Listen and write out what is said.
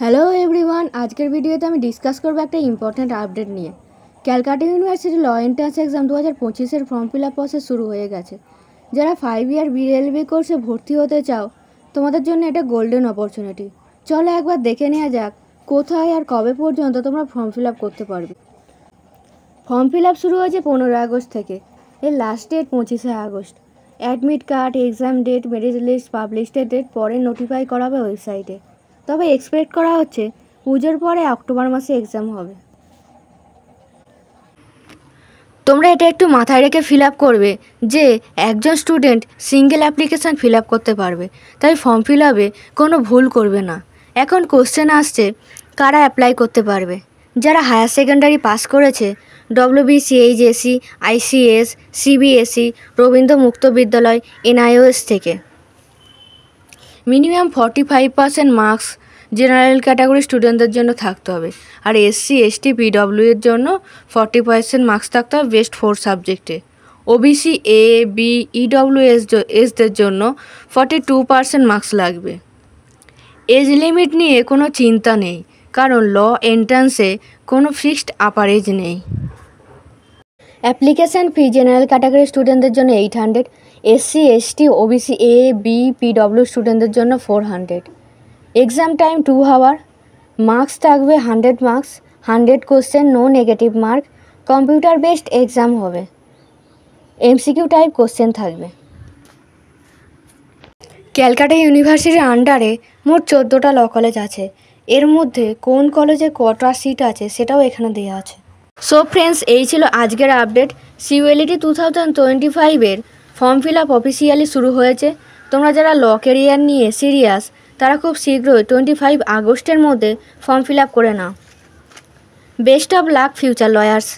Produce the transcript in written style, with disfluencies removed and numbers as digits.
Hello everyone, আজকের ভিডিওতে আমি ডিসকাস করবো একটা ইম্পর্ট্যান্ট আপডেট নিয়ে। Calcutta university law entrance exam 2025-এর ফর্ম ফিল আপ প্রসেস শুরু হয়ে গেছে। যারা 5 ইয়ার বিএলবি কোর্সে ভর্তি হতে চাও, তোমাদের জন্য এটা গোল্ডেন অপরচুনিটি। চলো একবার দেখে নেওয়া যাক কোথায় আর কবে পর্যন্ত তোমরা ফর্ম ফিল আপ করতে পারবে। ফর্ম ফিল আপ শুরু হয়েছে 15 আগস্ট থেকে, এর last date 25 August. Admit card, exam date, merit list, published date পরে নোটিফাই করা হবে ওয়েবসাইটে। তবে এক্সপেক্ট করা হচ্ছে পুজোর পরে অক্টোবর মাসে এক্সাম হবে। তোমরা এটা একটু মাথায় রেখে ফিল আপ করবে যে একজন student single application fill up করতে পারবে, তাই ফর্ম ফিল আপে কোনো ভুল করবে না। এখন কোশ্চেন আসছে কারা অ্যাপ্লাই করতে পারবে। যারা হায়ার সেকেন্ডারি পাস করেছে WBCHSE, ICS, CBSE, রবীন্দ্র মুক্ত বিদ্যালয়, NIOS থেকে। মিনিমাম 45% মার্কস জেনারেল ক্যাটাগরি স্টুডেন্টদের জন্য থাকতে হবে, আর SC, ST, PW এর জন্য 40% মার্কস থাকতে হবে বেস্ট 4 সাবজেক্টে। OBC, A, B, EWSদের জন্য 42% মার্কস লাগবে। এজ লিমিট নিয়ে কোনো চিন্তা নেই, কারণ ল এন্ট্রান্সে কোনো ফিক্সড আপার এজ নেই। অ্যাপ্লিকেশান ফি জেনারেল ক্যাটাগরি স্টুডেন্টদের জন্য 800, SC, ST, OBC, A, B, PW স্টুডেন্টদের জন্য 400। Exam time 2 hour. মার্কস থাকবে 100 marks, 100 question, no negative mark. Computer based exam হবে, MCQ টাইপ কোশ্চেন থাকবে। ক্যালকাটা ইউনিভার্সিটির আন্ডারে মোট 14টা ল কলেজ আছে। এর মধ্যে কোন কলেজে কটা সিট আছে সেটাও এখানে দেওয়া আছে। সো ফ্রেন্ডস, এই ছিল আজকের আপডেট। CULET 2025-এর ফর্ম ফিল আপ অফিসিয়ালি শুরু হয়েছে। তোমরা যারা ল ক্যারিয়ার নিয়ে সিরিয়াস, তারা খুব শীঘ্রই 25 আগস্টের মধ্যে ফর্ম ফিল আপ করে নাও। Best of luck future lawyers.